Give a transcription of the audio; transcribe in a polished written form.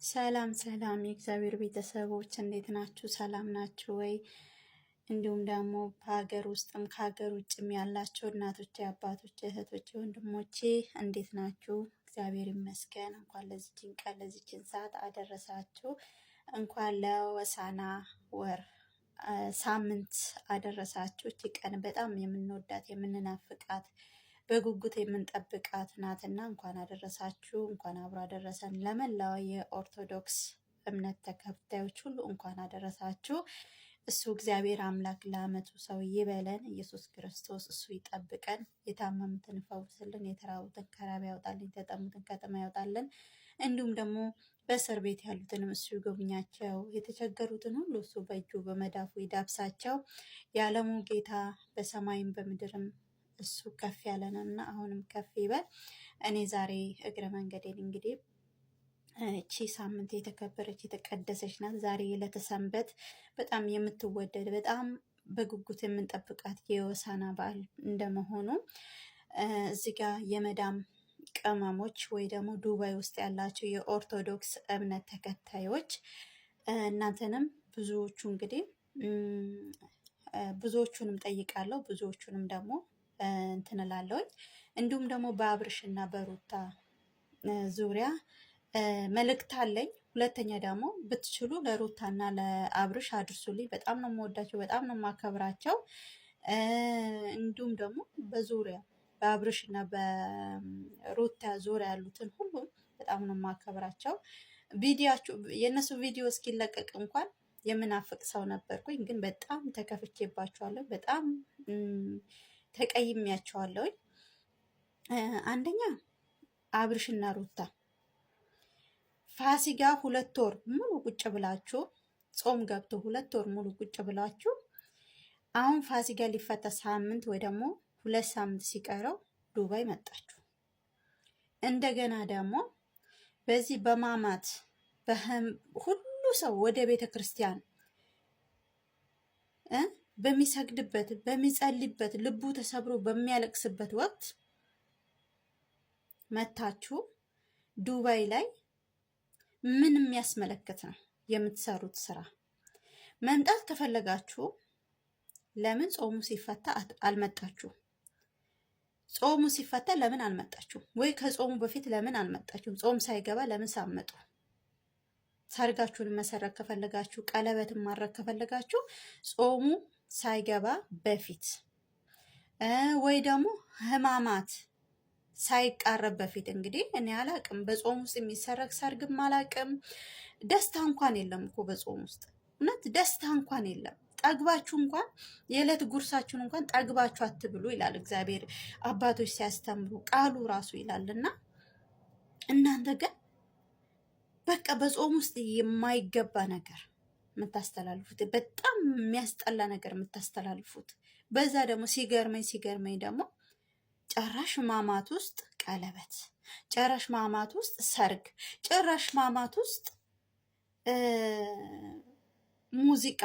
ሰላም ሰላም የእግዚአብሔር ቤተሰቦች እንዴት ናችሁ? ሰላም ናችሁ ወይ? እንዲሁም ደግሞ በሀገር ውስጥም ከሀገር ውጭም ያላችሁ እናቶቼ፣ አባቶቼ፣ እህቶቼ፣ ወንድሞቼ እንዴት ናችሁ? እግዚአብሔር ይመስገን። እንኳን ለዚችን ቀን ለዚችን ሰዓት አደረሳችሁ። እንኳን ለሆሳዕና ወር ሳምንት አደረሳችሁ። እቺ ቀን በጣም የምንወዳት የምንናፍቃት በጉጉት የምንጠብቃት ናትና እንኳን አደረሳችሁ፣ እንኳን አብሮ አደረሰን። ለመላው የኦርቶዶክስ እምነት ተከታዮች ሁሉ እንኳን አደረሳችሁ። እሱ እግዚአብሔር አምላክ ለዓመቱ ሰው ይበለን። ኢየሱስ ክርስቶስ እሱ ይጠብቀን፣ የታመሙትን ይፈውስልን፣ የተራቡትን ከራብ ያውጣልን፣ የተጠሙትን ከጥም ያውጣልን። እንዲሁም ደግሞ በእስር ቤት ያሉትንም እሱ ይጎብኛቸው፣ የተቸገሩትን ሁሉ እሱ በእጁ በመዳፉ ይዳብሳቸው። የዓለሙ ጌታ በሰማይም በምድርም እሱ ከፍ ያለ ነው እና አሁንም ከፍ ይበል። እኔ ዛሬ እግረ መንገዴን እንግዲህ እቺ ሳምንት የተከበረች የተቀደሰች ናት። ዛሬ ዕለተ ሰንበት በጣም የምትወደድ በጣም በጉጉት የምንጠብቃት የሆሳዕና በዓል እንደመሆኑ እዚህ ጋር የመዳም ቅመሞች ወይ ደግሞ ዱባይ ውስጥ ያላቸው የኦርቶዶክስ እምነት ተከታዮች እናንተንም ብዙዎቹ እንግዲህ ብዙዎቹንም ጠይቃለሁ፣ ብዙዎቹንም ደግሞ እንትን እላለሁኝ። እንዲሁም ደግሞ በአብርሽና በሩታ ዙሪያ መልእክት አለኝ። ሁለተኛ ደግሞ ብትችሉ ለሩታና ለአብርሽ አድርሱልኝ። በጣም ነው የምወዳቸው፣ በጣም ነው የማከብራቸው። እንዲሁም ደግሞ በዙሪያ በአብርሽና በሩታ ዙሪያ ያሉትን ሁሉም በጣም ነው የማከብራቸው። የእነሱ ቪዲዮ እስኪለቀቅ እንኳን የምናፍቅ ሰው ነበርኩኝ፣ ግን በጣም ተከፍቼባቸዋለሁ። በጣም ተቀይሜያቸዋለሁኝ። አንደኛ አብርሽና ሩታ ፋሲካ 2 ወር ሙሉ ቁጭ ብላችሁ ጾም ገብቶ 2 ወር ሙሉ ቁጭ ብላችሁ አሁን ፋሲካ ሊፈታ ሳምንት ወይ ደግሞ 2 ሳምንት ሲቀረው ዱባይ መጣችሁ። እንደገና ደግሞ በዚህ በማማት ሁሉ ሰው ወደ ቤተ ክርስቲያን በሚሰግድበት በሚጸልይበት ልቡ ተሰብሮ በሚያለቅስበት ወቅት መታችሁ ዱባይ ላይ ምን የሚያስመለክት ነው የምትሰሩት ስራ? መምጣት ከፈለጋችሁ ለምን ጾሙ ሲፈታ አልመጣችሁ? ጾሙ ሲፈታ ለምን አልመጣችሁ? ወይ ከጾሙ በፊት ለምን አልመጣችሁ? ጾም ሳይገባ ለምን ሳመጡ? ሰርጋችሁን መሰረክ ከፈለጋችሁ ቀለበትን ማድረግ ከፈለጋችሁ ጾሙ ሳይገባ በፊት ወይ ደግሞ ህማማት ሳይቃረብ በፊት። እንግዲህ እኔ አላቅም፣ በጾም ውስጥ የሚሰረግ ሰርግም አላቅም። ደስታ እንኳን የለም እኮ በጾም ውስጥ፣ እውነት ደስታ እንኳን የለም። ጠግባችሁ እንኳን የዕለት ጉርሳችሁን እንኳን ጠግባችሁ አትብሉ ይላል እግዚአብሔር አባቶች ሲያስተምሩ፣ ቃሉ ራሱ ይላልና እናንተ ግን በቃ በጾም ውስጥ የማይገባ ነገር የምታስተላልፉት፣ በጣም የሚያስጠላ ነገር የምታስተላልፉት። በዛ ደግሞ ሲገርመኝ ደግሞ ጭራሽ ማማት ውስጥ ቀለበት፣ ጭራሽ ማማት ውስጥ ሰርግ፣ ጭራሽ ማማት ውስጥ ሙዚቃ